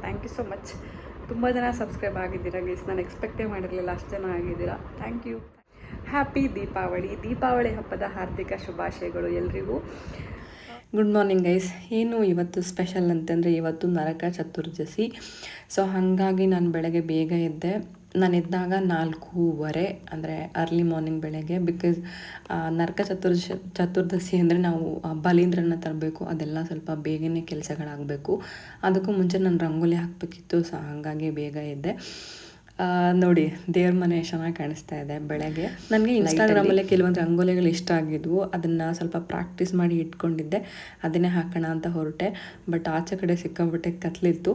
Thank you so much. ತುಂಬ ಜನ subscribe ಆಗಿದ್ದೀರಾ ಗೈಸ್, ನಾನು ಎಕ್ಸ್ಪೆಕ್ಟೇ ಮಾಡಿರಲಿಲ್ಲ ಅಷ್ಟು ಜನ ಆಗಿದ್ದೀರಾ. Thank you. ಹ್ಯಾಪಿ ದೀಪಾವಳಿ ಹಬ್ಬದ ಹಾರ್ದಿಕ ಶುಭಾಶಯಗಳು ಎಲ್ರಿಗೂ. Good morning guys. ಏನು ಇವತ್ತು ಸ್ಪೆಷಲ್ ಅಂತಂದರೆ ಇವತ್ತು ನರಕ ಚತುರ್ದಶಿ. ಸೊ ಹಾಗಾಗಿ ನಾನು ಬೆಳಗ್ಗೆ ಬೇಗ ಎದ್ದೆ. ನಾನು ಎದ್ದಾಗ 4:15 ಅಂದರೆ ಅರ್ಲಿ ಮಾರ್ನಿಂಗ್ ಬೆಳಗ್ಗೆ. ಬಿಕಾಸ್ ನರಕ ಚತುರ್ದಶಿ ಅಂದರೆ ನಾವು ಬಲೀಂದ್ರನ ತರಬೇಕು, ಅದೆಲ್ಲ ಸ್ವಲ್ಪ ಬೇಗನೆ ಕೆಲಸಗಳಾಗಬೇಕು. ಅದಕ್ಕೂ ಮುಂಚೆ ನಾನು ರಂಗೋಲಿ ಹಾಕಬೇಕಿತ್ತು. ಸೊ ಹಾಗಾಗಿ ಬೇಗ ಎದ್ದೆ. ನೋಡಿ ದೇವ್ರ ಮನೆ ಚೆನ್ನಾಗಿ ಕಾಣಿಸ್ತಾ ಇದೆ ಬೆಳಗ್ಗೆ. ನನಗೆ ಇನ್ಸ್ಟಾಗ್ರಾಮಲ್ಲೇ ಕೆಲವೊಂದು ರಂಗೋಲಿಗಳು ಇಷ್ಟ ಆಗಿದ್ವು, ಅದನ್ನು ಸ್ವಲ್ಪ ಪ್ರಾಕ್ಟೀಸ್ ಮಾಡಿ ಇಟ್ಕೊಂಡಿದ್ದೆ, ಅದನ್ನೇ ಹಾಕೋಣ ಅಂತ ಹೊರಟೆ. ಬಟ್ ಆಚೆ ಕಡೆ ಸಿಕ್ಕಾಬಿಟ್ಟೆ ಕತ್ಲಿತ್ತು.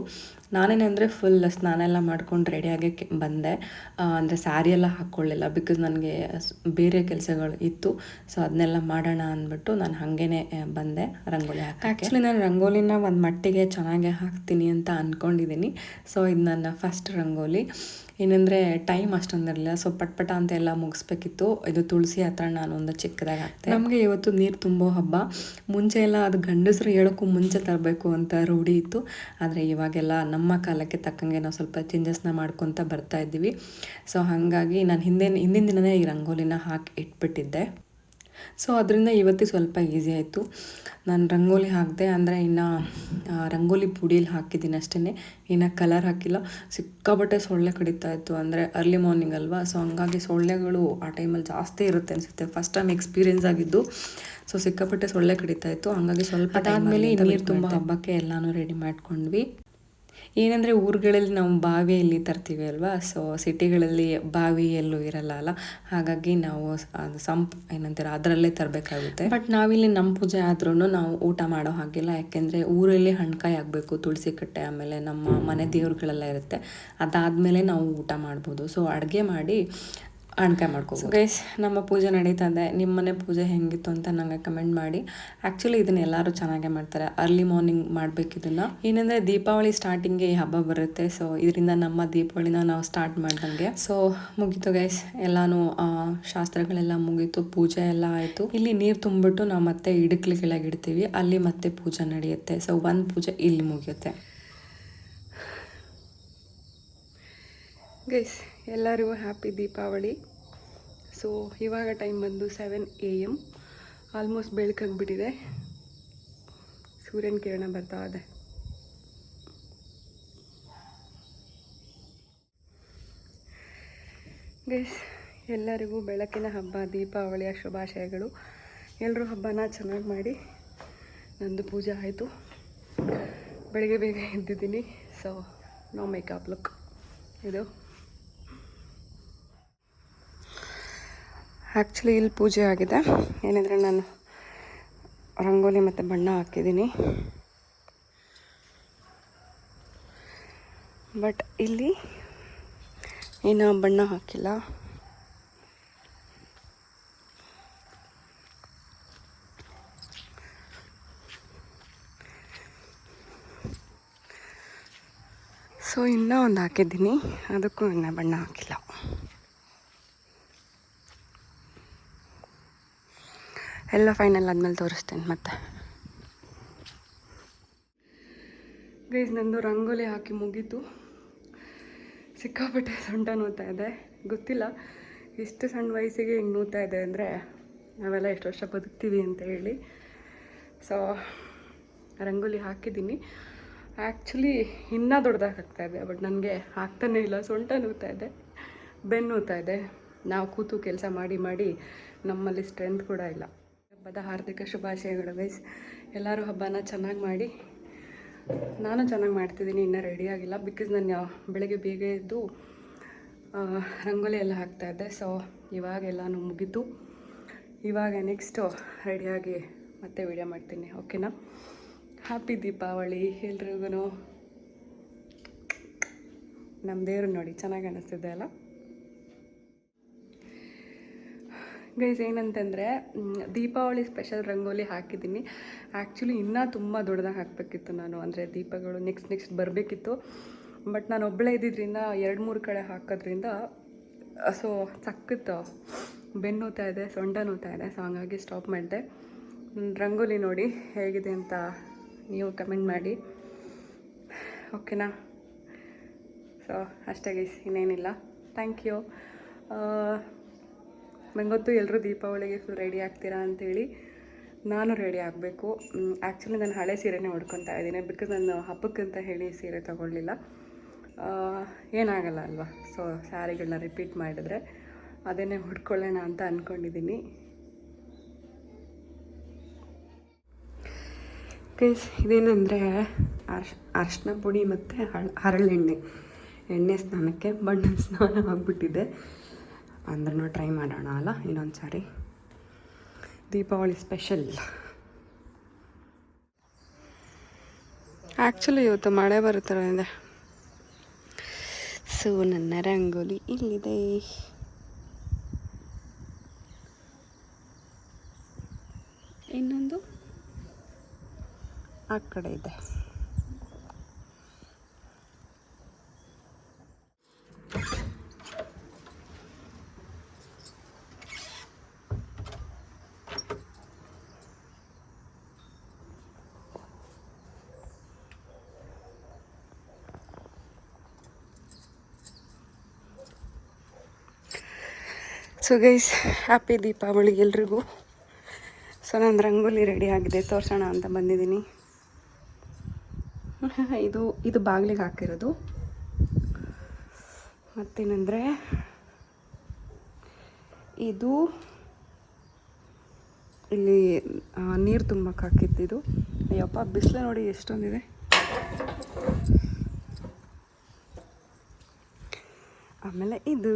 ನಾನೇನಂದರೆ ಫುಲ್ ಸ್ನಾನ ಎಲ್ಲ ಮಾಡ್ಕೊಂಡು ರೆಡಿಯಾಗಿ ಬಂದೆ. ಅಂದರೆ ಸ್ಯಾರಿ ಎಲ್ಲ ಹಾಕ್ಕೊಳ್ಳಿಲ್ಲ, ಬಿಕಾಸ್ ನನಗೆ ಬೇರೆ ಕೆಲಸಗಳು ಇತ್ತು. ಸೊ ಅದನ್ನೆಲ್ಲ ಮಾಡೋಣ ಅಂದ್ಬಿಟ್ಟು ನಾನು ಹಾಗೇ ಬಂದೆ ರಂಗೋಲಿ ಹಾಕಿ. ಆ್ಯಕ್ಚುಲಿ ನಾನು ರಂಗೋಲಿನ ಒಂದು ಮಟ್ಟಿಗೆ ಚೆನ್ನಾಗೆ ಹಾಕ್ತೀನಿ ಅಂತ ಅಂದ್ಕೊಂಡಿದ್ದೀನಿ. ಸೊ ಇದು ನನ್ನ ಫಸ್ಟ್ ರಂಗೋಲಿ. ಏನಂದರೆ ಟೈಮ್ ಅಷ್ಟೊಂದಿರಲಿಲ್ಲ, ಸೊ ಪಟ್ಪಟ ಅಂತ ಎಲ್ಲ ಮುಗಿಸ್ಬೇಕಿತ್ತು. ಇದು ತುಳಸಿ ಹತ್ರ ನಾನು ಒಂದು ಚಿಕ್ಕದಾಗಿ ಹಾಕ್ತೆ. ನಮಗೆ ಇವತ್ತು ನೀರು ತುಂಬೋ ಹಬ್ಬ. ಮುಂಚೆ ಎಲ್ಲ ಅದು ಗಂಡಸರು ಹೇಳೋಕ್ಕೂ ಮುಂಚೆ ತರಬೇಕು ಅಂತ ರೂಢಿ ಇತ್ತು. ಆದರೆ ಇವಾಗೆಲ್ಲ ನಮ್ಮ ಕಾಲಕ್ಕೆ ತಕ್ಕಂಗೆ ನಾವು ಸ್ವಲ್ಪ ಚೇಂಜಸ್ನ ಮಾಡ್ಕೊತ ಬರ್ತಾ ಇದ್ದೀವಿ. ಸೊ ಹಾಗಾಗಿ ನಾನು ಹಿಂದಿನ ದಿನವೇ ಈ ರಂಗೋಲಿನ ಹಾಕಿ ಇಟ್ಬಿಟ್ಟಿದ್ದೆ. ಸೊ ಅದರಿಂದ ಇವತ್ತು ಸ್ವಲ್ಪ ಈಸಿ ಆಯಿತು. ನಾನು ರಂಗೋಲಿ ಹಾಕಿದೆ ಅಂದರೆ ಇನ್ನು ರಂಗೋಲಿ ಪುಡೀಲಿ ಹಾಕಿದ್ದೀನಿ ಅಷ್ಟೇ, ಇನ್ನು ಕಲರ್ ಹಾಕಿಲ್ಲ. ಸಿಕ್ಕಾಬಟ್ಟೆ ಸೊಳ್ಳೆ ಕಡಿತಾ ಇತ್ತು, ಅಂದರೆ ಅರ್ಲಿ ಮಾರ್ನಿಂಗ್ ಅಲ್ವಾ. ಸೊ ಹಂಗಾಗಿ ಸೊಳ್ಳೆಗಳು ಆ ಟೈಮಲ್ಲಿ ಜಾಸ್ತಿ ಇರುತ್ತೆ ಅನಿಸುತ್ತೆ. ಫಸ್ಟ್ ಟೈಮ್ ಎಕ್ಸ್ಪೀರಿಯೆನ್ಸ್ ಆಗಿದ್ದು. ಸೊ ಸಿಕ್ಕಾಪಟ್ಟೆ ಸೊಳ್ಳೆ ಕಡಿತಾ ಇತ್ತು. ಹಂಗಾಗಿ ಸ್ವಲ್ಪ ಅದಾದಮೇಲೆ ನೀರು ತುಂಬ ಹಬ್ಬಕ್ಕೆ ಎಲ್ಲನೂ ರೆಡಿ ಮಾಡ್ಕೊಂಡ್ವಿ. ಏನಂದರೆ ಊರುಗಳಲ್ಲಿ ನಾವು ಬಾವಿಯಲ್ಲಿ ತರ್ತೀವಿ ಅಲ್ವಾ. ಸೊ ಸಿಟಿಗಳಲ್ಲಿ ಬಾವಿ ಎಲ್ಲೂ ಇರಲ್ಲ ಅಲ್ಲ, ಹಾಗಾಗಿ ನಾವು ಸಂಪ್ ಏನಂತಾರೆ ಅದರಲ್ಲೇ ತರಬೇಕಾಗುತ್ತೆ. ಬಟ್ ನಾವಿಲ್ಲಿ ನಮ್ಮ ಪೂಜೆ ಆದ್ರೂ ನಾವು ಊಟ ಮಾಡೋ ಹಾಗಿಲ್ಲ, ಯಾಕೆಂದರೆ ಊರಲ್ಲಿ ಹಣ್ಕಾಯಿ ಆಗಬೇಕು, ತುಳಸಿ ಕಟ್ಟೆ, ಆಮೇಲೆ ನಮ್ಮ ಮನೆ ದೇವ್ರುಗಳೆಲ್ಲ ಇರುತ್ತೆ. ಅದಾದಮೇಲೆ ನಾವು ಊಟ ಮಾಡ್ಬೋದು. ಸೊ ಅಡುಗೆ ಮಾಡಿ ಅಣ್ಕಾಯಿ ಮಾಡ್ಕೋಬೋದು. ಗೈಸ್, ನಮ್ಮ ಪೂಜೆ ನಡೀತಾ ಇದೆ. ನಿಮ್ಮ ಮನೆ ಪೂಜೆ ಹೆಂಗಿತ್ತು ಅಂತ ನನಗೆ ಕಮೆಂಟ್ ಮಾಡಿ. ಆ್ಯಕ್ಚುಲಿ ಇದನ್ನು ಎಲ್ಲರೂ ಚೆನ್ನಾಗೇ ಮಾಡ್ತಾರೆ. ಅರ್ಲಿ ಮಾರ್ನಿಂಗ್ ಮಾಡಬೇಕಿದನ್ನು. ಏನಂದರೆ ದೀಪಾವಳಿ ಸ್ಟಾರ್ಟಿಂಗ್ಗೆ ಈ ಹಬ್ಬ ಬರುತ್ತೆ. ಸೊ ಇದರಿಂದ ನಮ್ಮ ದೀಪಾವಳಿನ ನಾವು ಸ್ಟಾರ್ಟ್ ಮಾಡ್ದಂಗೆ. ಸೊ ಮುಗೀತು ಗೈಸ್, ಎಲ್ಲನೂ ಶಾಸ್ತ್ರಗಳೆಲ್ಲ ಮುಗೀತು, ಪೂಜೆ ಎಲ್ಲ ಆಯಿತು. ಇಲ್ಲಿ ನೀರು ತುಂಬಿಬಿಟ್ಟು ನಾವು ಮತ್ತೆ ಇಡಕ್ಲಿ ಕೆಳಗೆ ಇಡ್ತೀವಿ, ಅಲ್ಲಿ ಮತ್ತೆ ಪೂಜೆ ನಡೆಯುತ್ತೆ. ಸೊ ಒಂದು ಪೂಜೆ ಇಲ್ಲಿ ಮುಗಿಯುತ್ತೆ. ಗೈಸ್, ಎಲ್ಲರಿಗೂ ಹ್ಯಾಪಿ ದೀಪಾವಳಿ. ಸೊ ಇವಾಗ ಟೈಮ್ ಬಂದು 7 AM. ಆಲ್ಮೋಸ್ಟ್ ಬೆಳಕಾಗ್ಬಿಟ್ಟಿದೆ, ಸೂರ್ಯನ ಕಿರಣ ಬರ್ತಾ ಇದೆ. ಗೈಸ್, ಎಲ್ಲರಿಗೂ ಬೆಳಕಿನ ಹಬ್ಬ ದೀಪಾವಳಿಯ ಶುಭಾಶಯಗಳು. ಎಲ್ಲರೂ ಹಬ್ಬನ ಚೆನ್ನಾಗಿ ಮಾಡಿ. ನಂದು ಪೂಜೆ ಆಯಿತು, ಬೆಳಗ್ಗೆ ಬೇಗ ಎದ್ದಿದ್ದೀನಿ. ಸೊ ನೋ ಮೇಕಪ್ ಲುಕ್ ಇದು. ಆ್ಯಕ್ಚುಲಿ ಇಲ್ಲಿ ಪೂಜೆ ಆಗಿದೆ. ಏನಂದರೆ ನಾನು ರಂಗೋಲಿ ಮತ್ತು ಬಣ್ಣ ಹಾಕಿದ್ದೀನಿ. ಬಟ್ ಇಲ್ಲಿ ಇನ್ನು ಬಣ್ಣ ಹಾಕಿಲ್ಲ. ಸೊ ಇನ್ನೂ ಒಂದು ಹಾಕಿದ್ದೀನಿ, ಅದಕ್ಕೂ ಇನ್ನೂ ಬಣ್ಣ ಹಾಕಿಲ್ಲ. ಎಲ್ಲ ಫೈನಲ್ ಆದಮೇಲೆ ತೋರಿಸ್ತೇನೆ ಮತ್ತೆ. ಗೈಸ್, ನಂದು ರಂಗೋಲಿ ಹಾಕಿ ಮುಗೀತು. ಸಿಕ್ಕಾಪಟ್ಟೆ ಸೊಂಟ ನೋವ್ತಾ ಇದೆ. ಗೊತ್ತಿಲ್ಲ ಇಷ್ಟು ಸಣ್ಣ ವಯಸ್ಸಿಗೆ ಹಿಂಗೆ ನೋವ್ತಾ ಇದೆ ಅಂದರೆ ನಾವೆಲ್ಲ ಎಷ್ಟು ವರ್ಷ ಬದುಕ್ತೀವಿ ಅಂತ ಹೇಳಿ. ಸೊ ರಂಗೋಲಿ ಹಾಕಿದ್ದೀನಿ. ಆ್ಯಕ್ಚುಲಿ ಇನ್ನೂ ದೊಡ್ಡದಾಗಿ ಆಗ್ತಾಯಿದೆ, ಬಟ್ ನನಗೆ ಆಗ್ತಾನೇ ಇಲ್ಲ. ಸೊಂಟ ನೋವ್ತಾ ಇದೆ, ಬೆನ್ನು ನೋವ್ತಾ ಇದೆ. ನಾವು ಕೂತು ಕೆಲಸ ಮಾಡಿ ಮಾಡಿ ನಮ್ಮಲ್ಲಿ ಸ್ಟ್ರೆಂತ್ ಕೂಡ ಇಲ್ಲ. ಹಬ್ಬದ ಹಾರ್ದಿಕ ಶುಭಾಶಯಗಳು ಗೈಸ್. ಎಲ್ಲರೂ ಹಬ್ಬನ ಚೆನ್ನಾಗಿ ಮಾಡಿ. ನಾನು ಚೆನ್ನಾಗಿ ಮಾಡ್ತಿದ್ದೀನಿ, ಇನ್ನೂ ರೆಡಿಯಾಗಿಲ್ಲ. ಬಿಕಾಸ್ ನಾನು ಬೆಳಗ್ಗೆ ಬೇಗ ಎದ್ದು ರಂಗೋಲಿ ಎಲ್ಲ ಹಾಕ್ತಾಯಿದ್ದೆ. ಸೊ ಇವಾಗೆಲ್ಲನೂ ಮುಗೀತು. ಇವಾಗ ನೆಕ್ಸ್ಟು ರೆಡಿಯಾಗಿ ಮತ್ತೆ ವಿಡಿಯೋ ಮಾಡ್ತೀನಿ, ಓಕೆನಾ? ಹ್ಯಾಪಿ ದೀಪಾವಳಿ ಎಲ್ರಿಗೂ. ನಮ್ಮ ದೇವರು ನೋಡಿ ಚೆನ್ನಾಗಿ ಅನ್ನಿಸ್ತಿದೆ ಅಲ್ಲ ಗೈಸ್. ಏನಂತಂದರೆ ದೀಪಾವಳಿ ಸ್ಪೆಷಲ್ ರಂಗೋಲಿ ಹಾಕಿದ್ದೀನಿ. ಆ್ಯಕ್ಚುಲಿ ಇನ್ನೂ ತುಂಬ ದೊಡ್ಡದಾಗಿ ಹಾಕಬೇಕಿತ್ತು ನಾನು, ಅಂದರೆ ದೀಪಗಳು ನೆಕ್ಸ್ಟ್ ಬರಬೇಕಿತ್ತು. ಬಟ್ ನಾನು ಒಬ್ಬಳೇ ಇದ್ದಿದ್ದರಿಂದ 2-3 ಕಡೆ ಹಾಕೋದ್ರಿಂದ ಸೊ ಸಕ್ಕತ್ತು ಬೆನ್ನು ನೋವ್ತಾ ಇದೆ, ಸೊಂಟ ನೋವ್ತಾ ಇದೆ. ಸೊ ಹಂಗಾಗಿ ಸ್ಟಾಪ್ ಮಾಡಿದೆ. ರಂಗೋಲಿ ನೋಡಿ ಹೇಗಿದೆ ಅಂತ ನೀವು ಕಮೆಂಟ್ ಮಾಡಿ, ಓಕೆನಾ? ಸೊ ಅಷ್ಟೇ ಗೈಸ್, ಇನ್ನೇನಿಲ್ಲ. Thank you. ನಂಗೊತ್ತು ಎಲ್ಲರೂ ದೀಪಾವಳಿಗೆ ಫುಲ್ ರೆಡಿ ಆಗ್ತೀರಾ ಅಂಥೇಳಿ. ನಾನು ರೆಡಿ ಆಗಬೇಕು. ಆ್ಯಕ್ಚುಲಿ ನಾನು ಹಳೆ ಸೀರೆನೇ ಉಡ್ಕೊತಾ ಇದ್ದೀನಿ, ಬಿಕಾಸ್ ನಾನು ಹಬ್ಬಕ್ಕಂತ ಹೇಳಿ ಸೀರೆ ತೊಗೊಳ್ಳಿಲ್ಲ. ಏನಾಗಲ್ಲ ಅಲ್ವಾ? ಸೊ ಸ್ಯಾರಿಗಳನ್ನ ರಿಪೀಟ್ ಮಾಡಿದ್ರೆ ಅದನ್ನೇ ಉಡ್ಕೊಳ್ಳೋಣ ಅಂತ ಅಂದ್ಕೊಂಡಿದ್ದೀನಿ. ಗೈಸ್, ಇದೇನೆಂದರೆ ಅರಿಶಿನ ಪುಡಿ ಮತ್ತು ಹರಳೆಣ್ಣೆ ಸ್ನಾನಕ್ಕೆ ಬಣ್ಣ ಸ್ನಾನ ಆಗಿಬಿಟ್ಟಿದೆ. ಅಂದ್ರೂ ಟ್ರೈ ಮಾಡೋಣ ಅಲ್ಲ ಇನ್ನೊಂದು ಸಾರಿ, ದೀಪಾವಳಿ ಸ್ಪೆಷಲ್. ಆ್ಯಕ್ಚುಲಿ ಇವತ್ತು ಮಳೆ ಬರೋ ಥರ ಇದೆ. ಸೊ ನನ್ನ ರಂಗೋಲಿ ಇಲ್ಲಿದೆ. ಇನ್ನೊಂದು ಆ ಕಡೆ ಇದೆ. ಸೊ ಗೈಸ್, ಹ್ಯಾಪಿ ದೀಪಾವಳಿ ಎಲ್ರಿಗೂ. ಸೊ ನನ್ನ ರಂಗೋಲಿ ರೆಡಿ ಆಗಿದೆ, ತೋರಿಸೋಣ ಅಂತ ಬಂದಿದ್ದೀನಿ. ಇದು ಬಾಗಿಲಿಗೆ ಹಾಕಿರೋದು. ಮತ್ತೇನೆಂದರೆ ಇದು ಇಲ್ಲಿ ನೀರು ತುಂಬಕ್ಕೆ ಹಾಕಿದ್ದು. ಅಯ್ಯಪ್ಪ, ಬಿಸಿಲು ನೋಡಿ ಎಷ್ಟೊಂದಿದೆ. ಆಮೇಲೆ ಇದು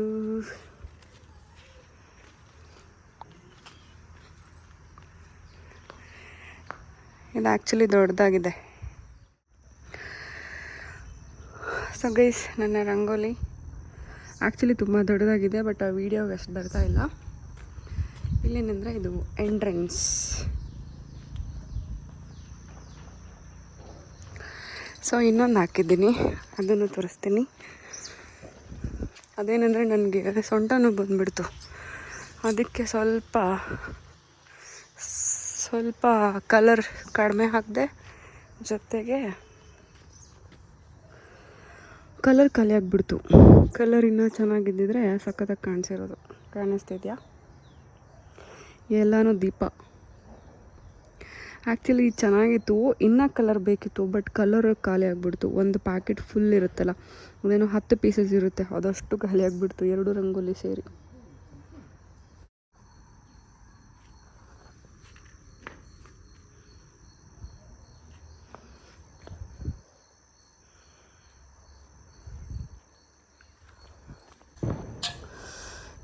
ಆ್ಯಕ್ಚುಲಿ ದೊಡ್ಡದಾಗಿದೆ. ಸೊ ಗೈಸ್, ನನ್ನ ರಂಗೋಲಿ ಆ್ಯಕ್ಚುಲಿ ತುಂಬ ದೊಡ್ಡದಾಗಿದೆ, ಬಟ್ ಆ ವಿಡಿಯೋಗೆ ಅಷ್ಟು ಬರ್ತಾ ಇಲ್ಲ. ಇಲ್ಲೇನೆಂದರೆ ಇದು ಎಂಟ್ರೆನ್ಸ್. ಸೊ ಇನ್ನೊಂದು ಹಾಕಿದ್ದೀನಿ, ಅದನ್ನು ತೋರಿಸ್ತೀನಿ. ಅದೇನೆಂದರೆ ನನಗೆ ಸೊಂಟನೂ ಬಂದುಬಿಡ್ತು, ಅದಕ್ಕೆ ಸ್ವಲ್ಪ ಕಲರ್ ಕಡಿಮೆ ಹಾಕಿದೆ. ಜೊತೆಗೆ ಕಲರ್ ಖಾಲಿ ಆಗಿಬಿಡ್ತು. ಕಲರ್ ಇನ್ನೂ ಚೆನ್ನಾಗಿದ್ದಿದ್ರೆ ಸಖತ್ತಾಗಿ ಕಾಣಿಸ್ತಿದೆಯಾ? ಎಲ್ಲನೂ ದೀಪ. ಆ್ಯಕ್ಚುಲಿ ಚೆನ್ನಾಗಿತ್ತು, ಇನ್ನೂ ಕಲರ್ ಬೇಕಿತ್ತು, ಬಟ್ ಕಲರ್ ಖಾಲಿ ಆಗಿಬಿಡ್ತು. ಒಂದು ಪ್ಯಾಕೆಟ್ ಫುಲ್ ಇರುತ್ತಲ್ಲ, ಅದೇನೋ 10 ಪೀಸಸ್ ಇರುತ್ತೆ, ಅದಷ್ಟು ಖಾಲಿ ಆಗಿಬಿಡ್ತು 2 ರಂಗೋಲಿ ಸೇರಿ.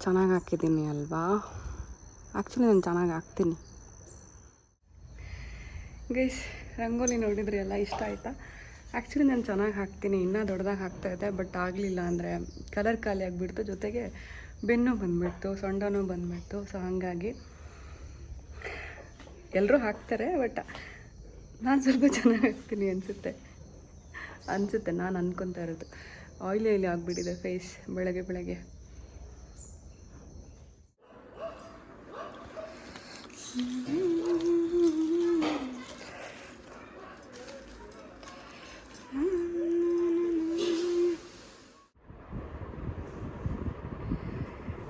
ಚೆನ್ನಾಗಿ ಹಾಕಿದ್ದೀನಿ ಅಲ್ವಾ? ಆ್ಯಕ್ಚುಲಿ ನಾನು ಚೆನ್ನಾಗಿ ಹಾಕ್ತೀನಿ. ಗೈಸ್, ರಂಗೋಲಿ ನೋಡಿದ್ರಿ ಎಲ್ಲ, ಇಷ್ಟ ಆಯಿತಾ? ಆ್ಯಕ್ಚುಲಿ ನಾನು ಚೆನ್ನಾಗಿ ಹಾಕ್ತೀನಿ, ಇನ್ನೂ ದೊಡ್ಡದಾಗಿ ಹಾಕ್ತಾಯಿದ್ದೆ, ಬಟ್ ಆಗಲಿಲ್ಲ. ಅಂದರೆ ಕಲರ್ ಖಾಲಿ ಆಗಿಬಿಡ್ತು, ಜೊತೆಗೆ ಬೆನ್ನು ಬಂದುಬಿಡ್ತು, ಸೊಂಡನೂ ಬಂದುಬಿಡ್ತು. ಸೊ ಹಾಗಾಗಿ ಎಲ್ಲರೂ ಹಾಕ್ತಾರೆ, ಬಟ್ ನಾನು ಸ್ವಲ್ಪ ಚೆನ್ನಾಗಿ ಹಾಕ್ತೀನಿ ಅನಿಸುತ್ತೆ ನಾನು ಅಂದ್ಕೊತಾ ಇರೋದು. ಆಯಿಲಿ ಆಗಿಬಿಟ್ಟಿದೆ ಫೇಸ್ ಬೆಳಗ್ಗೆ.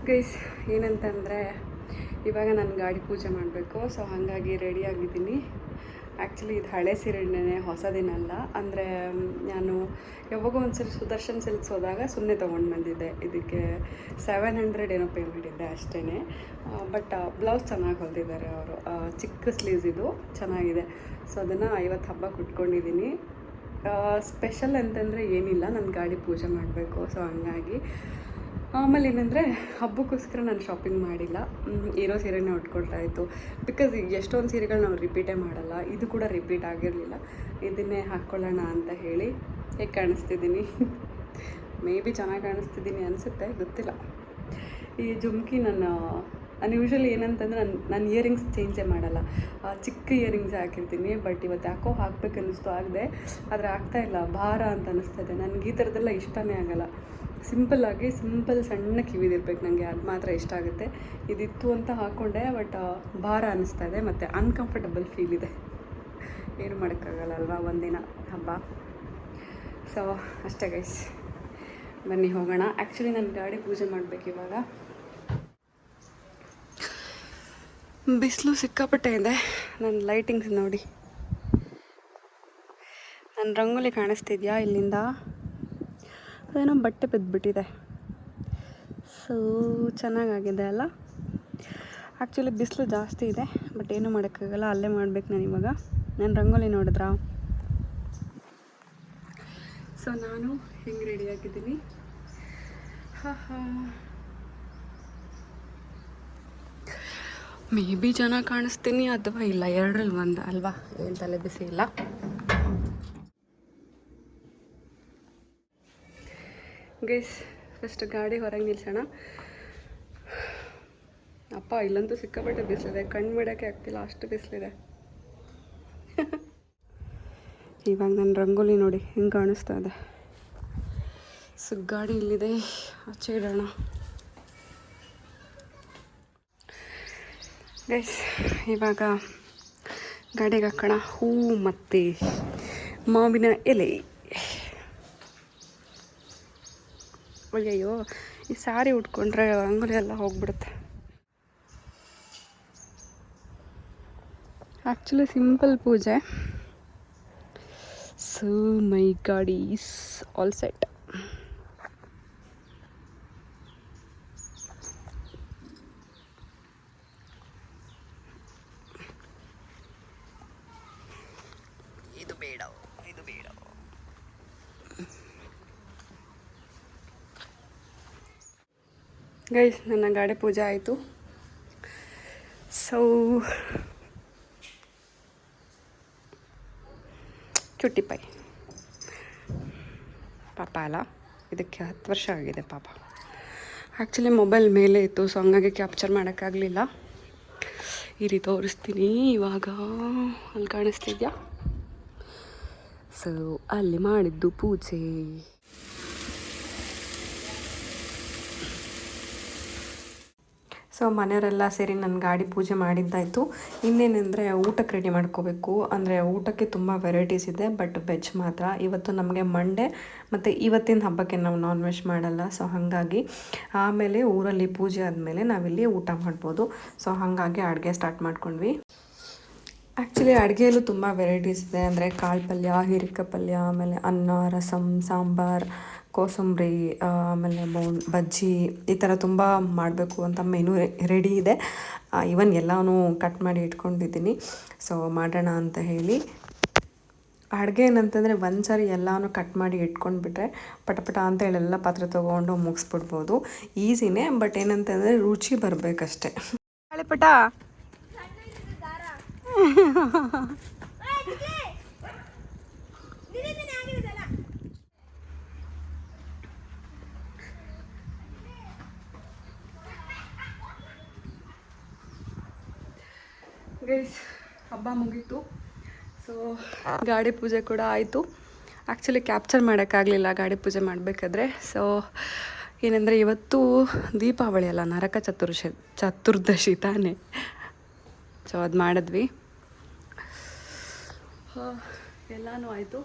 ಗೈಸ್, ಏನಂತಂದರೆ ಇವಾಗ ನಾನು ಗಾಡಿ ಪೂಜೆ ಮಾಡಬೇಕು. ಸೊ ಹಾಗಾಗಿ ರೆಡಿಯಾಗಿದ್ದೀನಿ. ಆ್ಯಕ್ಚುಲಿ ಇದು ಹಳೆ ಸೀರೆನೇ, ಹೊಸದೇನಲ್ಲ. ಅಂದರೆ ನಾನು ಯಾವಾಗೋ ಒಂದ್ಸಲ ಸುದರ್ಶನ್ ಸಿಲ್ಕ್ಸ್ ಹೋದಾಗ ಸುಮ್ಮನೆ ತೊಗೊಂಡು ಬಂದಿದ್ದೆ. ಇದಕ್ಕೆ 700 ಏನೋ ಪೇ ಮಾಡಿದ್ದೆ ಅಷ್ಟೇ. ಬಟ್ ಬ್ಲೌಸ್ ಚೆನ್ನಾಗಿ ಹೊಲ್ದಿದ್ದಾರೆ ಅವರು. ಚಿಕ್ಕ ಸ್ಲೀವ್ಸ್ ಇದು ಚೆನ್ನಾಗಿದೆ. ಸೊ ಅದನ್ನು 50 ಹಬ್ಬಕ್ಕೆ ಉಟ್ಕೊಂಡಿದ್ದೀನಿ. ಸ್ಪೆಷಲ್ ಅಂತಂದರೆ ಏನಿಲ್ಲ, ನಾನು ಗಾಡಿ ಪೂಜೆ ಮಾಡಬೇಕು. ಸೊ ಹಂಗಾಗಿ ಆಮೇಲೆ ಏನಂದರೆ ಹಬ್ಬಕ್ಕೋಸ್ಕರ ನಾನು ಶಾಪಿಂಗ್ ಮಾಡಿಲ್ಲ, ಇರೋ ಸೀರೆನೇ ಉಟ್ಕೊಳ್ತಾಯಿತ್ತು. ಬಿಕಾಸ್ ಎಷ್ಟೊಂದು ಸೀರೆಗಳು ನಾವು ರಿಪೀಟೇ ಮಾಡಲ್ಲ, ಇದು ಕೂಡ ರಿಪೀಟ್ ಆಗಿರಲಿಲ್ಲ. ಇದನ್ನೇ ಹಾಕ್ಕೊಳ್ಳೋಣ ಅಂತ ಹೇಳಿ. ಹೇಗೆ ಕಾಣಿಸ್ತಿದ್ದೀನಿ? ಮೇ ಬಿ ಚೆನ್ನಾಗಿ ಕಾಣಿಸ್ತಿದ್ದೀನಿ ಅನಿಸುತ್ತೆ, ಗೊತ್ತಿಲ್ಲ. ಈ ಜುಮ್ಕಿ ನಾನು ಯೂಶ್ವಲಿ ಏನಂತಂದರೆ ನಾನು ಇಯರಿಂಗ್ಸ್ ಚೇಂಜೇ ಮಾಡಲ್ಲ, ಚಿಕ್ಕ ಇಯರಿಂಗ್ಸ್ ಹಾಕಿರ್ತೀನಿ. ಬಟ್ ಇವತ್ತು ಯಾಕೋ ಹಾಕ್ಬೇಕು ಅನ್ನಿಸ್ತು, ಆಗದೆ. ಆದರೆ ಆಗ್ತಾಯಿಲ್ಲ, ಭಾರ ಅಂತ ಅನ್ನಿಸ್ತದೆ. ನನಗೆ ಈ ಥರದ್ದೆಲ್ಲ ಇಷ್ಟನೇ ಆಗಲ್ಲ. ಸಿಂಪಲ್ ಸಣ್ಣ ಕಿವಿದಿರ್ಬೇಕು ನನಗೆ, ಅದು ಮಾತ್ರ ಇಷ್ಟ ಆಗುತ್ತೆ. ಇದಿತ್ತು ಅಂತ ಹಾಕ್ಕೊಂಡೆ, ಬಟ್ ಭಾರ ಅನ್ನಿಸ್ತಾ ಇದೆ ಮತ್ತು ಅನ್ಕಂಫರ್ಟಬಲ್ ಫೀಲ್ ಇದೆ. ಏನು ಮಾಡೋಕ್ಕಾಗಲ್ಲ ಅಲ್ವಾ, ಒಂದಿನ ಹಬ್ಬ. ಸೊ ಅಷ್ಟೇ ಗೈಸ್, ಬನ್ನಿ ಹೋಗೋಣ. ಆ್ಯಕ್ಚುಲಿ ನನ್ನ ಗಾಡಿ ಪೂಜೆ ಮಾಡಬೇಕು ಇವಾಗ. ಬಿಸಿಲು ಸಿಕ್ಕಾಪಟ್ಟೆ ಇದೆ. ನನ್ನ ಲೈಟಿಂಗ್ಸ್ ನೋಡಿ, ನನ್ನ ರಂಗೋಲಿ ಕಾಣಿಸ್ತಿದ್ಯಾ ಇಲ್ಲಿಂದ? ಅದೇನೋ ಬಟ್ಟೆ ಬಿದ್ದುಬಿಟ್ಟಿದೆ. ಸೊ ಚೆನ್ನಾಗಾಗಿದೆ ಅಲ್ಲ. ಆ್ಯಕ್ಚುಲಿ ಬಿಸಿಲು ಜಾಸ್ತಿ ಇದೆ, ಬಟ್ ಏನೂ ಮಾಡೋಕ್ಕಾಗಲ್ಲ, ಅಲ್ಲೇ ಮಾಡ್ಬೇಕು ನಾನು ಇವಾಗ. ನನ್ನ ರಂಗೋಲಿ ನೋಡಿದ್ರಾ? ಸೊ ನಾನು ಹೆಂಗೆ ರೆಡಿಯಾಗಿದ್ದೀನಿ. ಮೇ ಬಿ ಚೆನ್ನಾಗಿ ಕಾಣಿಸ್ತೀನಿ ಅಥವಾ ಇಲ್ಲ, ಎರಡರಲ್ಲಿ ಒಂದು ಅಲ್ವಾ, ಏನು ತಲೆ ಬಿಸಿ ಇಲ್ಲ. ಗೈಸ್ ಫಸ್ಟ್ ಗಾಡಿ ಹೊರಗೆ ನಿಲ್ಸೋಣ. ಅಪ್ಪ ಇಲ್ಲಂತೂ ಸಿಕ್ಕಾಪಟ್ಟೆ ಬಿಸಿಲಿದೆ, ಕಣ್ಣು ಬಿಡೋಕ್ಕೆ ಆಗ್ತಿಲ್ಲ, ಅಷ್ಟು ಬಿಸಿಲಿದೆ. ಇವಾಗ ನನ್ನ ರಂಗೋಲಿ ನೋಡಿ ಹೆಂಗೆ ಕಾಣಿಸ್ತಾ ಇದೆ. ಸೊ ಗಾಡಿ ಇಲ್ಲಿದೆ, ಆಚೆ ಇಡೋಣ. ಗೈಸ್ ಇವಾಗ ಗಾಡಿಗೆ ಹಾಕೋಣ ಹೂ ಮತ್ತು ಮಾವಿನ ಎಲೆ. ಅಯ್ಯಯ್ಯೋ, ಈ ಸಾರಿ ಉಟ್ಕೊಂಡ್ರೆ ರಂಗೋಲಿ ಎಲ್ಲ ಹೋಗ್ಬಿಡುತ್ತೆ. ಆ್ಯಕ್ಚುಲಿ ಸಿಂಪಲ್ ಪೂಜೆ. ಸೊ ಮೈ ಗಾಡಿ ಈಸ್ ಆಲ್ ಸೆಟ್. ಇದು ಬೇಡ, ಇದು ಬೇಡ. ಗೈಸ್ ನನ್ನ ಗಾಡಿ ಪೂಜೆ ಆಯಿತು. ಸೊ ಚುಟ್ಟಿ ಪೈ ಪಾಪ ಅಲ್ಲ, ಇದಕ್ಕೆ 10 ವರ್ಷ ಆಗಿದೆ ಪಾಪ. ಆ್ಯಕ್ಚುಲಿ ಮೊಬೈಲ್ ಮೇಲೆ ಇತ್ತು, ಸೊ ಹಂಗಾಗಿ ಕ್ಯಾಪ್ಚರ್ ಮಾಡೋಕ್ಕಾಗಲಿಲ್ಲ. ಈ ರೀತಿ ತೋರಿಸ್ತೀನಿ ಇವಾಗ. ಅಲ್ಲಿ ಕಾಣಿಸ್ತಿದ್ಯಾ? ಸೊ ಅಲ್ಲಿ ಮಾಡಿದ್ದು ಪೂಜೆ. ಸೊ ಮನೆಯವರೆಲ್ಲ ಸೇರಿ ನನ್ನ ಗಾಡಿ ಪೂಜೆ ಮಾಡಿದ್ದಾಯಿತು. ಇನ್ನೇನೆಂದರೆ ಊಟಕ್ಕೆ ರೆಡಿ ಮಾಡ್ಕೋಬೇಕು. ಅಂದರೆ ಊಟಕ್ಕೆ ತುಂಬ ವೆರೈಟೀಸ್ ಇದೆ, ಬಟ್ ವೆಜ್ ಮಾತ್ರ. ಇವತ್ತು ನಮಗೆ ಮಂಡೇ ಮತ್ತು ಇವತ್ತಿನ ಹಬ್ಬಕ್ಕೆ ನಾವು ನಾನ್ ವೆಜ್ ಮಾಡಲ್ಲ. ಸೊ ಹಾಗಾಗಿ ಆಮೇಲೆ ಊರಲ್ಲಿ ಪೂಜೆ ಆದಮೇಲೆ ನಾವಿಲ್ಲಿ ಊಟ ಮಾಡ್ಬೋದು. ಸೊ ಹಾಗಾಗಿ ಅಡುಗೆ ಸ್ಟಾರ್ಟ್ ಮಾಡ್ಕೊಂಡ್ವಿ. ಆ್ಯಕ್ಚುಲಿ ಅಡುಗೆಯಲ್ಲೂ ತುಂಬ ವೆರೈಟೀಸ್ ಇದೆ. ಅಂದರೆ ಕಾಳು ಪಲ್ಯ, ಹೀರೆಕಾಯಿ ಪಲ್ಯ, ಆಮೇಲೆ ಅನ್ನ, ರಸಮ್, ಸಾಂಬಾರು, ಕೋಸಂಬರಿ, ಆಮೇಲೆ ಬಜ್ಜಿ, ಈ ಥರ ತುಂಬ ಮಾಡಬೇಕು ಅಂತ ಮೆನು ರೆಡಿ ಇದೆ. ಇವನ್ ಎಲ್ಲನೂ ಕಟ್ ಮಾಡಿ ಇಟ್ಕೊಂಡಿದ್ದೀನಿ. ಸೊ ಮಾಡೋಣ ಅಂತ ಹೇಳಿ. ಅಡುಗೆ ಏನಂತಂದರೆ ಒಂದು ಸಾರಿ ಎಲ್ಲನೂ ಕಟ್ ಮಾಡಿ ಇಟ್ಕೊಂಡ್ಬಿಟ್ರೆ ಪಟ ಅಂತ ಹೇಳಿ ಎಲ್ಲ ಪಾತ್ರೆ ತೊಗೊಂಡು ಮುಗಿಸ್ಬಿಡ್ಬೋದು. ಈಸಿನೇ, ಬಟ್ ಏನಂತಂದರೆ ರುಚಿ ಬರಬೇಕಷ್ಟೆ. ಪಟ ಗೈಸ್ ಹಬ್ಬ ಮುಗೀತು. ಸೊ ಗಾಡಿ ಪೂಜೆ ಕೂಡ ಆಯಿತು. ಆ್ಯಕ್ಚುಲಿ ಕ್ಯಾಪ್ಚರ್ ಮಾಡೋಕ್ಕಾಗಲಿಲ್ಲ ಗಾಡಿ ಪೂಜೆ ಮಾಡಬೇಕಾದ್ರೆ. ಸೊ ಏನಂದರೆ ಇವತ್ತು ದೀಪಾವಳಿ ಅಲ್ಲ, ನರಕ ಚತುರ್ದಶಿ ತಾನೇ. ಸೊ ಅದು ಮಾಡಿದ್ವಿ. ಎಲ್ಲನೂ ಆಯಿತು.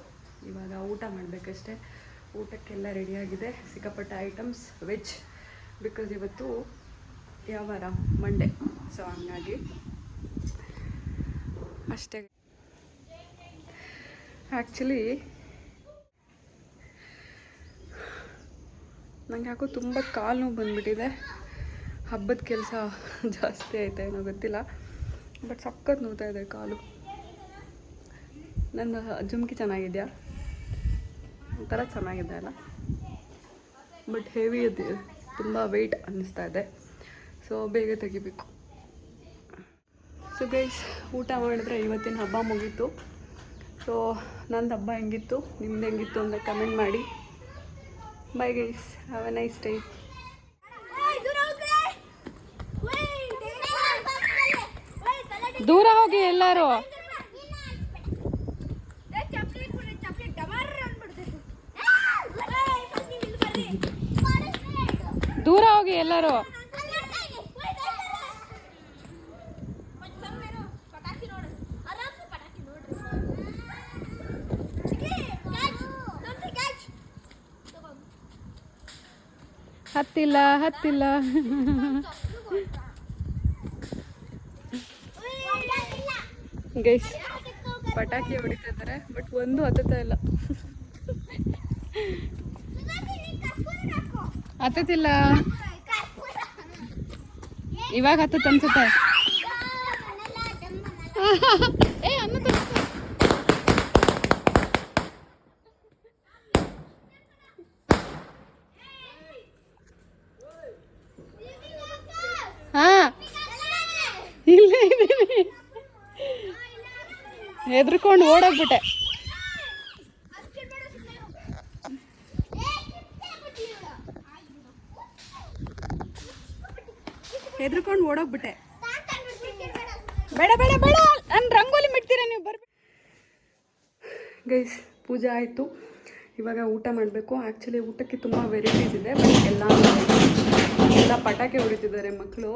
ಇವಾಗ ಊಟ ಮಾಡಬೇಕಷ್ಟೆ. ಊಟಕ್ಕೆಲ್ಲ ರೆಡಿಯಾಗಿದೆ. ಸಿಕ್ಕಾಪಟ್ಟೆ ಐಟಮ್ಸ್ ವೆಜ್, ಬಿಕಾಸ್ ಇವತ್ತು ಯಾವ ವಾರ, ಮಂಡೇ. ಸೊ ಹಂಗಾಗಿ ಅಷ್ಟೇ. ಆ್ಯಕ್ಚುಲಿ ನಂಗೆ ಯಾಕೋ ತುಂಬ ಕಾಲು ನೋವು ಬಂದುಬಿಟ್ಟಿದೆ. ಹಬ್ಬದ ಕೆಲಸ ಜಾಸ್ತಿ ಆಯ್ತಾ ಏನೋ ಗೊತ್ತಿಲ್ಲ, ಬಟ್ ಸಖತ್ ನೋವ್ತಾ ಇದೆ ಕಾಲು. ನನ್ನ ಜುಮ್ಕಿ ಚೆನ್ನಾಗಿದೆಯಾ? ಒಂಥರ ಚೆನ್ನಾಗಿದೆ ಅಲ್ಲ, ಬಟ್ ಹೆವಿ ಇದೆ, ತುಂಬ ವೆಯ್ಟ್ ಅನ್ನಿಸ್ತಾ ಇದೆ. ಸೊ ಬೇಗ ತೆಗಿಬೇಕು. ಸೊ ಗೈಸ್ ಊಟ ಮಾಡಿದ್ರೆ ಇವತ್ತಿನ ಹಬ್ಬ ಮುಗೀತು. ಸೊ ನಂದು ಹಬ್ಬ ಹೆಂಗಿತ್ತು, ನಿಮ್ದು ಹೆಂಗಿತ್ತು ಅಂತ ಕಮೆಂಟ್ ಮಾಡಿ. Bye guys, have a nice day. ದೂರ ಹೋಗಿ ಎಲ್ಲರೂ, ದೂರ ಹೋಗಿ ಎಲ್ಲರೂ. ಹತ್ತಿಲ್ಲ ಹತ್ತಿಲ್ಲ. ಗೈಸ್ ಪಟಾಕಿ ಹೊಡಿತಾ ಇದ್ದಾರೆ, ಬಟ್ ಒಂದು ಹತ್ತುತ್ತಾ ಇಲ್ಲ. ಹತ್ತುತ್ತಿಲ್ಲ. ಇವಾಗ ಹತ್ತುತ್ತೆ ಅನ್ಸುತ್ತೆ. ಏ ಅನ್ನುತ್ತ ಹಾ ಇಲ್ಲ ಇದ್ದೀನಿ. ಹೆದ್ರಕೊಂಡು ಓಡೋಗ್ಬಿಟ್ಟೆ. ಹೆದ್ರಕೊಂಡು ಓಡೋಗ್ಬಿಟ್ಟೆ. ಬೇಡ ಬೇಡ ಬೇಡ, ನಾನು ರಂಗೋಲಿ ಬಿಡ್ತೀರಾ ನೀವು ಬರ್ಬೇಕು. ಗೈಸ್ ಪೂಜೆ ಆಯಿತು, ಇವಾಗ ಊಟ ಮಾಡಬೇಕು. ಆ್ಯಕ್ಚುಲಿ ಊಟಕ್ಕೆ ತುಂಬ ವೆರೈಟೀಸ್ ಇದೆ, ಬಟ್ ಎಲ್ಲ ಪಟಾಕಿ ಹೊಡಿತಿದ್ದಾರೆ ಮಕ್ಕಳು.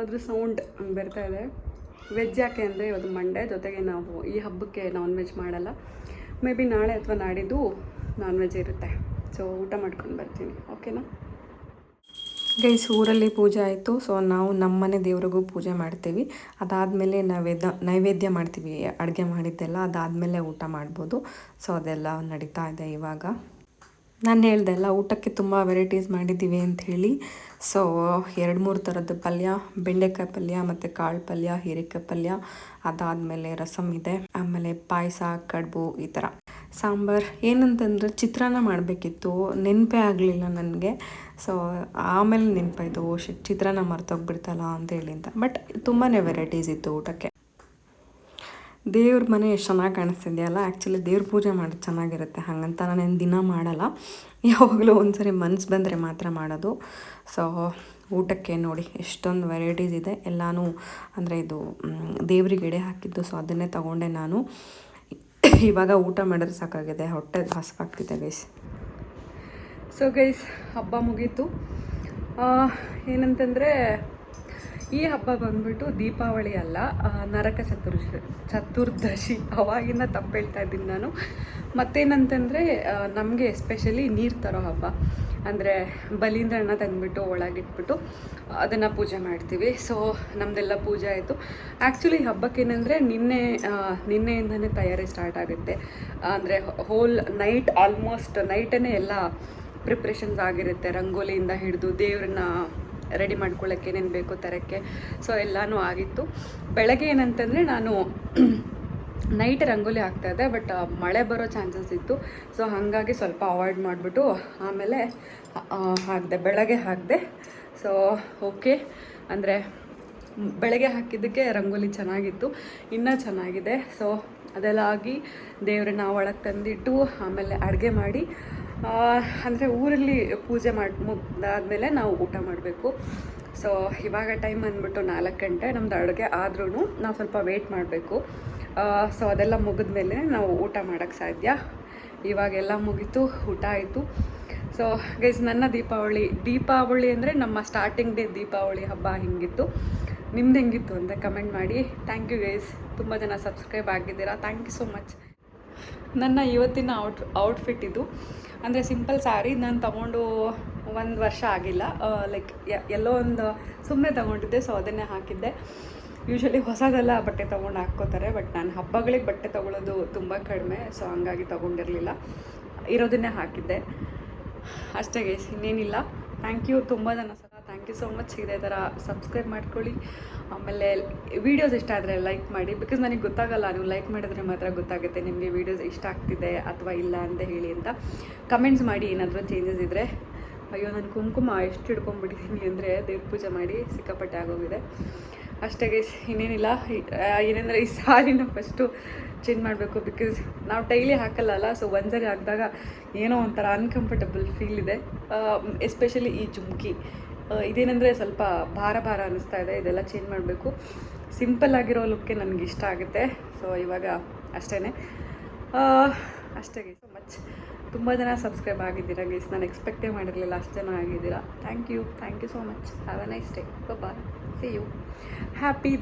ಅದ್ರ ಸೌಂಡ್ ಹಂಗೆ ಬರ್ತಾ ಇದೆ. ವೆಜ್ ಯಾಕೆ ಅಂದರೆ ಇವತ್ತು ಮಂಡೇ, ಜೊತೆಗೆ ನಾವು ಈ ಹಬ್ಬಕ್ಕೆ ನಾನ್ ವೆಜ್ ಮಾಡಲ್ಲ. ಮೇ ಬಿ ನಾಳೆ ಅಥವಾ ನಾಡಿದ್ದು ನಾನ್ ವೆಜ್ ಇರುತ್ತೆ. ಸೊ ಊಟ ಮಾಡ್ಕೊಂಡು ಬರ್ತೀನಿ, ಓಕೆನಾ ಗೈಸ್? ಊರಲ್ಲಿ ಪೂಜೆ ಆಯಿತು. ಸೊ ನಾವು ನಮ್ಮನೆ ದೇವ್ರಿಗೂ ಪೂಜೆ ಮಾಡ್ತೀವಿ. ಅದಾದಮೇಲೆ ನೈವೇದ್ಯ ಮಾಡ್ತೀವಿ. ಅಡುಗೆ ಮಾಡಿದ್ದೆಲ್ಲ ಅದಾದಮೇಲೆ ಊಟ ಮಾಡ್ಬೋದು. ಸೊ ಅದೆಲ್ಲ ನಡೀತಾ ಇದೆ ಇವಾಗ. ನಾನು ಹೇಳ್ದೆ ಅಲ್ಲ, ಊಟಕ್ಕೆ ತುಂಬ ವೆರೈಟೀಸ್ ಮಾಡಿದ್ದೀವಿ ಅಂಥೇಳಿ. ಸೊ 2-3 ಥರದ ಪಲ್ಯ, ಬೆಂಡೆಕಾಯಿ ಪಲ್ಯ ಮತ್ತು ಕಾಳು ಪಲ್ಯ, ಹೀರೆಕಾಯಿ ಪಲ್ಯ, ಅದಾದಮೇಲೆ ರಸಮ್ ಇದೆ, ಆಮೇಲೆ ಪಾಯಸ, ಕಡುಬು, ಈ ಥರ ಸಾಂಬಾರು. ಏನಂತಂದರೆ ಚಿತ್ರಾನ್ನ ಮಾಡಬೇಕಿತ್ತು, ನೆನಪೇ ಆಗಲಿಲ್ಲ ನನಗೆ. ಸೊ ಆಮೇಲೆ ನೆನಪಾಯಿತು, ಚಿತ್ರಾನ್ನ ಮರ್ತೋಗ್ಬಿಡ್ತಲ್ಲ ಅಂತೇಳಿ ಅಂತ. ಬಟ್ ತುಂಬಾ ವೆರೈಟೀಸ್ ಇತ್ತು ಊಟಕ್ಕೆ. ದೇವ್ರ ಮನೆ ಎಷ್ಟು ಚೆನ್ನಾಗಿ ಕಾಣಿಸ್ತಿದೆಯಲ್ಲ. ಆ್ಯಕ್ಚುಲಿ ದೇವ್ರ ಪೂಜೆ ಮಾಡೋದು ಚೆನ್ನಾಗಿರುತ್ತೆ, ಹಾಗಂತ ನಾನೇನು ದಿನ ಮಾಡಲ್ಲ, ಯಾವಾಗಲೂ ಒಂದ್ಸರಿ ಮನಸ್ಸು ಬಂದರೆ ಮಾತ್ರ ಮಾಡೋದು. ಸೊ ಊಟಕ್ಕೆ ನೋಡಿ ಎಷ್ಟೊಂದು ವೆರೈಟೀಸ್ ಇದೆ. ಎಲ್ಲನೂ ಅಂದರೆ ಇದು ದೇವ್ರಿಗೆ ಎಡೆ ಹಾಕಿದ್ದು, ಸೊ ಅದನ್ನೇ ತೊಗೊಂಡೆ ನಾನು. ಇವಾಗ ಊಟ ಮಾಡಿದ್ರೆ ಸಾಕಾಗಿದೆ, ಹೊಟ್ಟೆ ಹಸಿವಾಗ್ತಿದೆ ಗೈಸ್. ಸೊ ಗೈಸ್ ಹಬ್ಬ ಮುಗೀತು. ಏನಂತಂದರೆ ಈ ಹಬ್ಬ ಬಂದ್ಬಿಟ್ಟು ದೀಪಾವಳಿ ಅಲ್ಲ, ನರಕ ಚತುರ್ದಶಿ. ಅವಾಗಿಂದ ತಪ್ಪು ಹೇಳ್ತಾ ಇದ್ದೀನಿ ನಾನು. ಮತ್ತೇನಂತಂದರೆ ನಮಗೆ ಎಸ್ಪೆಷಲಿ ನೀರು ತರೋ ಹಬ್ಬ. ಅಂದರೆ ಬಲೀಂದ್ರನ ತಂದುಬಿಟ್ಟು ಒಳಗಿಟ್ಬಿಟ್ಟು ಅದನ್ನು ಪೂಜೆ ಮಾಡ್ತೀವಿ. ಸೊ ನಮ್ಮದೆಲ್ಲ ಪೂಜೆ ಆಯಿತು. ಆ್ಯಕ್ಚುಲಿ ಹಬ್ಬಕ್ಕೇನೆಂದರೆ ನಿನ್ನೆಯಿಂದನೇ ತಯಾರಿ ಸ್ಟಾರ್ಟ್ ಆಗುತ್ತೆ. ಅಂದರೆ ಹೋಲ್ ನೈಟ್, ಆಲ್ಮೋಸ್ಟ್ ನೈಟೇ ಎಲ್ಲ ಪ್ರಿಪ್ರೇಷನ್ಸ್ ಆಗಿರುತ್ತೆ. ರಂಗೋಲಿಯಿಂದ ಹಿಡಿದು ದೇವ್ರನ್ನ ರೆಡಿ ಮಾಡ್ಕೊಳ್ಳೋಕ್ಕೆ ಏನೇನು ಬೇಕು ತರಕ್ಕೆ. ಸೊ ಎಲ್ಲನೂ ಆಗಿತ್ತು. ಬೆಳಗ್ಗೆ ಏನಂತಂದರೆ ನಾನು ನೈಟ್ ರಂಗೋಲಿ ಹಾಕ್ತಾಯಿದ್ದೆ, ಬಟ್ ಮಳೆ ಬರೋ ಚಾನ್ಸಸ್ ಇತ್ತು. ಸೊ ಹಾಗಾಗಿ ಸ್ವಲ್ಪ ಅವಾಯ್ಡ್ ಮಾಡಿಬಿಟ್ಟು ಆಮೇಲೆ ಹಾಕಿದೆ, ಬೆಳಗ್ಗೆ ಹಾಕಿದೆ. ಸೊ ಓಕೆ, ಅಂದರೆ ಬೆಳಗ್ಗೆ ಹಾಕಿದ್ದಕ್ಕೆ ರಂಗೋಲಿ ಚೆನ್ನಾಗಿತ್ತು, ಇನ್ನೂ ಚೆನ್ನಾಗಿದೆ. ಸೊ ಅದೆಲ್ಲ ಆಗಿ ದೇವ್ರನ್ನ ಒಳಗೆ ತಂದಿಟ್ಟು ಆಮೇಲೆ ಅಡುಗೆ ಮಾಡಿ, ಅಂದರೆ ಊರಲ್ಲಿ ಪೂಜೆ ಮುಗಿದಾದ್ಮೇಲೆ ನಾವು ಊಟ ಮಾಡಬೇಕು. ಸೊ ಇವಾಗ ಟೈಮ್ ಅಂದ್ಬಿಟ್ಟು 4 ಗಂಟೆ. ನಮ್ಮದು ಅಡುಗೆ ಆದ್ರೂ ನಾವು ಸ್ವಲ್ಪ ವೆಯ್ಟ್ ಮಾಡಬೇಕು. ಸೊ ಅದೆಲ್ಲ ಮುಗಿದ್ಮೇಲೆ ನಾವು ಊಟ ಮಾಡೋಕ್ಕೆ ಸಾಧ್ಯ. ಇವಾಗೆಲ್ಲ ಮುಗೀತು, ಊಟ ಆಯಿತು. ಸೊ ಗೈಸ್ ನನ್ನ ದೀಪಾವಳಿ ಅಂದರೆ ನಮ್ಮ ಸ್ಟಾರ್ಟಿಂಗ್ ಡೇ ದೀಪಾವಳಿ ಹಬ್ಬ ಹಿಂಗಿತ್ತು. ನಿಮ್ದು ಹೆಂಗಿತ್ತು ಅಂತ ಕಮೆಂಟ್ ಮಾಡಿ. ಥ್ಯಾಂಕ್ ಯು ಗೈಸ್, ತುಂಬ ಜನ ಸಬ್ಸ್ಕ್ರೈಬ್ ಆಗಿದ್ದೀರಾ, ಥ್ಯಾಂಕ್ ಯು ಸೋ ಮಚ್. ನನ್ನ ಇವತ್ತಿನ ಔಟ್ಫಿಟ್ ಇದು. ಅಂದರೆ ಸಿಂಪಲ್ ಸ್ಯಾರಿ. ನಾನು ತೊಗೊಂಡು 1 ವರ್ಷ ಆಗಿಲ್ಲ, ಲೈಕ್ ಎಲ್ಲೋ ಒಂದು ಸುಮ್ಮನೆ ತೊಗೊಂಡಿದ್ದೆ. ಸೊ ಅದನ್ನೇ ಹಾಕಿದ್ದೆ. ಯೂಶ್ವಲಿ ಹೊಸದೆಲ್ಲ ಬಟ್ಟೆ ತೊಗೊಂಡು ಹಾಕ್ಕೋತಾರೆ, ಬಟ್ ನಾನು ಹಬ್ಬಗಳಿಗೆ ಬಟ್ಟೆ ತೊಗೊಳ್ಳೋದು ತುಂಬ ಕಡಿಮೆ. ಸೊ ಹಂಗಾಗಿ ತೊಗೊಂಡಿರಲಿಲ್ಲ, ಇರೋದನ್ನೇ ಹಾಕಿದ್ದೆ ಅಷ್ಟೇ ಗೈಸ್, ಇನ್ನೇನಿಲ್ಲ. ಥ್ಯಾಂಕ್ ಯು, ತುಂಬ ಜನ ಥ್ಯಾಂಕ್ ಯು ಸೋ ಮಚ್. ಇದೇ ಥರ ಸಬ್ಸ್ಕ್ರೈಬ್ ಮಾಡ್ಕೊಳ್ಳಿ. ಆಮೇಲೆ ವೀಡಿಯೋಸ್ ಇಷ್ಟ ಆದರೆ ಲೈಕ್ ಮಾಡಿ. ಬಿಕಾಸ್ ನನಗೆ ಗೊತ್ತಾಗಲ್ಲ, ನೀವು ಲೈಕ್ ಮಾಡಿದ್ರೆ ಮಾತ್ರ ಗೊತ್ತಾಗುತ್ತೆ ನಿಮಗೆ ವೀಡಿಯೋಸ್ ಇಷ್ಟ ಆಗ್ತಿದೆ ಅಥವಾ ಇಲ್ಲ ಅಂತ ಹೇಳಿ ಅಂತ. ಕಮೆಂಟ್ಸ್ ಮಾಡಿ ಏನಾದರೂ ಚೇಂಜಸ್ ಇದ್ದರೆ. ಅಯ್ಯೋ ನಾನು ಕುಂಕುಮ ಎಷ್ಟು ಹಿಡ್ಕೊಂಡ್ಬಿಟ್ಟಿದ್ದೀನಿ ಅಂದರೆ ದೇವ್ರ ಪೂಜೆ ಮಾಡಿ ಸಿಕ್ಕಾಪಟ್ಟೆ ಆಗೋಗಿದೆ ಅಷ್ಟೇ ಗೈಸ್, ಇನ್ನೇನಿಲ್ಲ. ಏನಂದರೆ ಈ ಸಾರಿನ ಫಸ್ಟು ಚೇಂಜ್ ಮಾಡಬೇಕು. ಬಿಕಾಸ್ ನಾವು ಡೈಲಿ ಹಾಕಲ್ಲ. ಸೊ ಒಂದ್ಸರಿ ಹಾಕಿದಾಗ ಏನೋ ಒಂಥರ ಅನ್ಕಂಫರ್ಟಬಲ್ ಫೀಲ್ ಇದೆ. ಎಸ್ಪೆಷಲಿ ಈ ಜುಮ್ಕಿ ಇದೇನೆಂದರೆ ಸ್ವಲ್ಪ ಭಾರ ಅನ್ನಿಸ್ತಾ ಇದೆ. ಇದೆಲ್ಲ ಚೇಂಜ್ ಮಾಡಬೇಕು. ಸಿಂಪಲ್ ಆಗಿರೋ ಲುಕ್ಕೆ ನನಗೆ ಇಷ್ಟ ಆಗುತ್ತೆ. ಸೊ ಇವಾಗ ಅಷ್ಟೇ ಗೈಸ್. ಸೊ ಮಚ್, ತುಂಬ ಜನ ಸಬ್ಸ್ಕ್ರೈಬ್ ಆಗಿದ್ದೀರಾ ಗೈಸ್. ನಾನು ಎಕ್ಸ್ಪೆಕ್ಟೇ ಮಾಡಿರಲಿಲ್ಲ ಅಷ್ಟು ಜನ ಆಗಿದ್ದೀರಾ. Thank you so much. Have a nice day. Bye, see you. Happy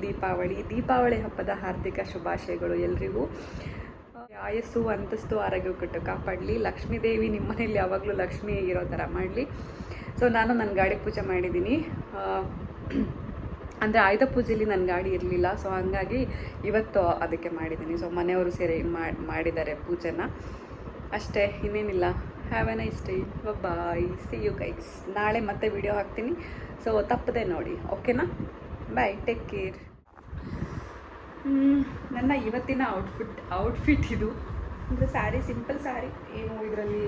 Deepavali ಹಬ್ಬದ ಹಾರ್ದಿಕ ಶುಭಾಶಯಗಳು ಎಲ್ರಿಗೂ. ಆಯಸ್ಸು, ಅಂತಸ್ತು, ಆರೋಗ್ಯ ಕೊಟ್ಟು ಕಾಪಾಡಲಿ. ಲಕ್ಷ್ಮೀ ದೇವಿ ನಿಮ್ಮ ಮನೇಲಿ ಯಾವಾಗಲೂ ಲಕ್ಷ್ಮಿ ಇರೋ ಥರ ಮಾಡಲಿ. ಸೊ ನಾನು ನನ್ನ ಗಾಡಿ ಪೂಜೆ ಮಾಡಿದ್ದೀನಿ. ಅಂದರೆ ಆಯುಧ ಪೂಜೆಯಲ್ಲಿ ನನ್ನ ಗಾಡಿ ಇರಲಿಲ್ಲ, ಸೊ ಹಾಗಾಗಿ ಇವತ್ತು ಅದಕ್ಕೆ ಮಾಡಿದ್ದೀನಿ. ಸೊ ಮನೆಯವರು ಸೇರಿ ಮಾಡಿದ್ದಾರೆ ಪೂಜೆನ ಅಷ್ಟೇ, ಇನ್ನೇನಿಲ್ಲ. Have a nice day, bye, see you guys. ನಾಳೆ ಮತ್ತೆ ವಿಡಿಯೋ ಹಾಕ್ತೀನಿ, ಸೊ ತಪ್ಪದೆ ನೋಡಿ, ಓಕೆನಾ? Bye, take care. ನನ್ನ ಇವತ್ತಿನ ಔಟ್ಫಿಟ್ ಇದು. ಅಂದರೆ ಸ್ಯಾರಿ, ಸಿಂಪಲ್ ಸ್ಯಾರಿ, ಏನು ಇದರಲ್ಲಿ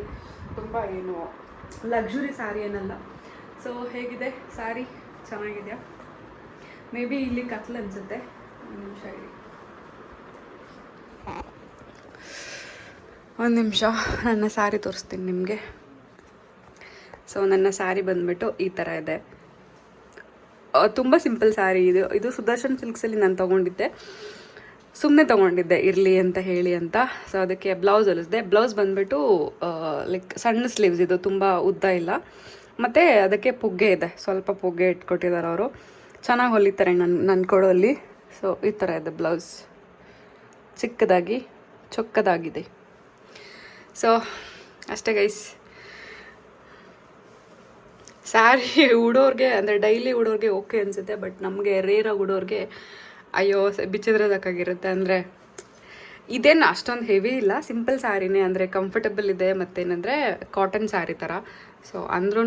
ತುಂಬ ಏನು ಲಕ್ಸುರಿ ಸ್ಯಾರಿ ಏನಲ್ಲ. ಸೊ ಹೇಗಿದೆ ಸ್ಯಾರಿ? ಚೆನ್ನಾಗಿದೆಯಾ? ಮೇ ಬಿ ಇಲ್ಲಿ ಕತ್ಲು ಅನಿಸುತ್ತೆ. ಒಂದು ನಿಮಿಷ ನನ್ನ ಸ್ಯಾರಿ ತೋರಿಸ್ತೀನಿ ನಿಮಗೆ. ಸೊ ನನ್ನ ಸ್ಯಾರಿ ಬಂದುಬಿಟ್ಟು ಈ ಥರ ಇದೆ. ತುಂಬ ಸಿಂಪಲ್ ಸ್ಯಾರಿ ಇದು. ಇದು ಸುದರ್ಶನ್ ಸಿಲ್ಕ್ಸಲ್ಲಿ ನಾನು ತೊಗೊಂಡಿದ್ದೆ, ಸುಮ್ಮನೆ ತೊಗೊಂಡಿದ್ದೆ ಇರಲಿ ಅಂತ ಹೇಳಿ ಅಂತ. ಸೊ ಅದಕ್ಕೆ ಬ್ಲೌಸ್ ಹೊಲಿಸಿದೆ. ಬ್ಲೌಸ್ ಬಂದುಬಿಟ್ಟು ಲೈಕ್ ಸಣ್ಣ ಸ್ಲೀವ್ಸ್, ಇದು ತುಂಬ ಉದ್ದ ಇಲ್ಲ. ಮತ್ತು ಅದಕ್ಕೆ ಪುಗ್ಗೆ ಇದೆ, ಸ್ವಲ್ಪ ಪುಗ್ಗೆ ಇಟ್ಕೊಟ್ಟಿದ್ದಾರೆ ಅವರು. ಚೆನ್ನಾಗಿ ಹೊಲಿತಾರೆ ನನ್ನ ಕೊಡೋಲ್ಲಿ. ಸೊ ಈ ಥರ ಇದೆ ಬ್ಲೌಸ್, ಚಿಕ್ಕದಾಗಿ ಚೊಕ್ಕದಾಗಿದೆ. ಸೊ ಅಷ್ಟೇ ಗೈಸ್. ಸ್ಯಾರಿ ಉಡೋರಿಗೆ ಅಂದರೆ ಡೈಲಿ ಉಡೋರಿಗೆ ಓಕೆ ಅನಿಸುತ್ತೆ, ಬಟ್ ನಮಗೆ ರೇರಾಗಿ ಉಡೋರಿಗೆ ಅಯ್ಯೋ ಬಿಚ್ಚಿದ್ರೆ ಸಾಕಾಗಿರುತ್ತೆ. ಅಂದರೆ ಇದೇನು ಅಷ್ಟೊಂದು ಹೆವಿ ಇಲ್ಲ, ಸಿಂಪಲ್ ಸ್ಯಾರಿನೇ, ಅಂದರೆ ಕಂಫರ್ಟಬಲ್ ಇದೆ. ಮತ್ತೇನೆಂದರೆ ಕಾಟನ್ ಸ್ಯಾರಿ ಥರ. ಸೊ ಅಂದ್ರೂ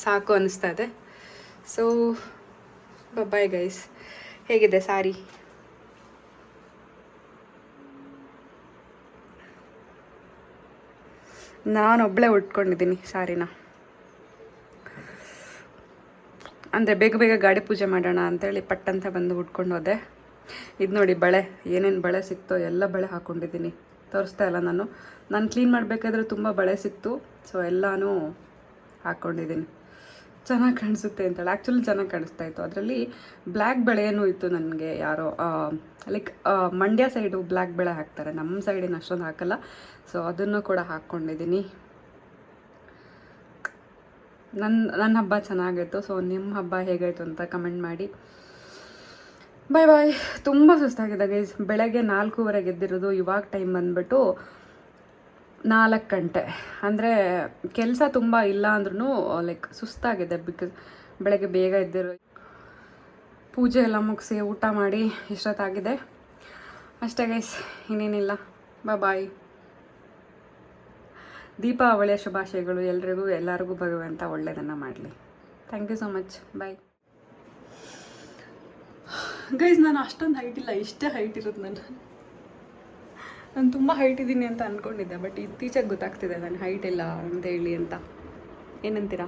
ಸಾಕು ಅನ್ನಿಸ್ತಾ ಇದೆ. So bye guys. ಹೇಗಿದೆ ಸ್ಯಾರಿ? ನಾನೊಬ್ಬಳೇ ಉಟ್ಕೊಂಡಿದ್ದೀನಿ ಸ್ಯಾರಿನ. ಅಂದರೆ ಬೇಗ ಬೇಗ ಗಾಡಿ ಪೂಜೆ ಮಾಡೋಣ ಅಂತೇಳಿ ಪಟ್ಟಂತ ಬಂದು ಉಟ್ಕೊಂಡು ಹೋದೆ. ಇದು ನೋಡಿ ಬಳೆ, ಏನೇನು ಬಳೆ ಸಿಕ್ತೋ ಎಲ್ಲ ಬಳೆ ಹಾಕ್ಕೊಂಡಿದ್ದೀನಿ. ತೋರಿಸ್ತಾ ಇಲ್ಲ ನಾನು ಕ್ಲೀನ್ ಮಾಡಬೇಕಾದ್ರೆ ತುಂಬ ಬಳೆ ಸಿಕ್ತು. ಸೊ ಎಲ್ಲನೂ ಹಾಕ್ಕೊಂಡಿದ್ದೀನಿ. ಚೆನ್ನಾಗಿ ಕಾಣಿಸುತ್ತೆ ಅಂತೇಳಿ. ಆ್ಯಕ್ಚುಲಿ ಚೆನ್ನಾಗಿ ಕಾಣಿಸ್ತಾ ಇತ್ತು. ಅದರಲ್ಲಿ ಬ್ಲ್ಯಾಕ್ ಬಳೆಯೂ ಇತ್ತು ನನಗೆ. ಯಾರೋ ಲೈಕ್ ಮಂಡ್ಯ ಸೈಡು ಬ್ಲ್ಯಾಕ್ ಬಳೆ ಹಾಕ್ತಾರೆ, ನಮ್ಮ ಸೈಡಿನ ಅಷ್ಟೊಂದು ಹಾಕಲ್ಲ. ಸೊ ಅದನ್ನು ಕೂಡ ಹಾಕ್ಕೊಂಡಿದ್ದೀನಿ. ನನ್ನ ಹಬ್ಬ ಚೆನ್ನಾಗಿತ್ತು. ಸೊ ನಿಮ್ಮ ಹಬ್ಬ ಹೇಗಾಯಿತು ಅಂತ ಕಮೆಂಟ್ ಮಾಡಿ. ಬಾಯ್ ಬಾಯ್. ತುಂಬ ಸುಸ್ತಾಗಿದೆ ಗೈಸ್. ಬೆಳಗ್ಗೆ 4:15 ಎದ್ದಿರೋದು. ಇವಾಗ ಟೈಮ್ ಬಂದುಬಿಟ್ಟು 4 ಗಂಟೆ. ಅಂದರೆ ಕೆಲಸ ತುಂಬ ಇಲ್ಲ ಅಂದ್ರೂ ಲೈಕ್ ಸುಸ್ತಾಗಿದೆ, ಬಿಕಾಸ್ ಬೆಳಗ್ಗೆ ಬೇಗ ಎದ್ದಿರೋ. ಪೂಜೆ ಎಲ್ಲ ಮುಗಿಸಿ ಊಟ ಮಾಡಿ ಇಷ್ಟೊತ್ತಾಗಿದೆ ಅಷ್ಟೇ ಗೈಸ್, ಇನ್ನೇನಿಲ್ಲ. ಬಾಯ್. ದೀಪಾವಳಿಯ ಶುಭಾಶಯಗಳು ಎಲ್ಲರಿಗೂ ಭಗವಂತ ಒಳ್ಳೆಯದನ್ನು ಮಾಡಲಿ. Thank you so much. Bye guys. ನಾನು ಅಷ್ಟೊಂದು ಹೈಟ್ ಇಲ್ಲ, ಇಷ್ಟೇ ಹೈಟ್ ಇರೋದು. ನಾನು ತುಂಬ ಹೈಟ್ ಇದ್ದೀನಿ ಅಂತ ಅಂದ್ಕೊಂಡಿದ್ದೆ, ಬಟ್ ಇತ್ತೀಚೆಗೆ ಗೊತ್ತಾಗ್ತಿದೆ ನಾನು ಹೈಟ್ ಇಲ್ಲ ಅಂತ ಹೇಳಿ ಅಂತ. ಏನಂತೀರಾ?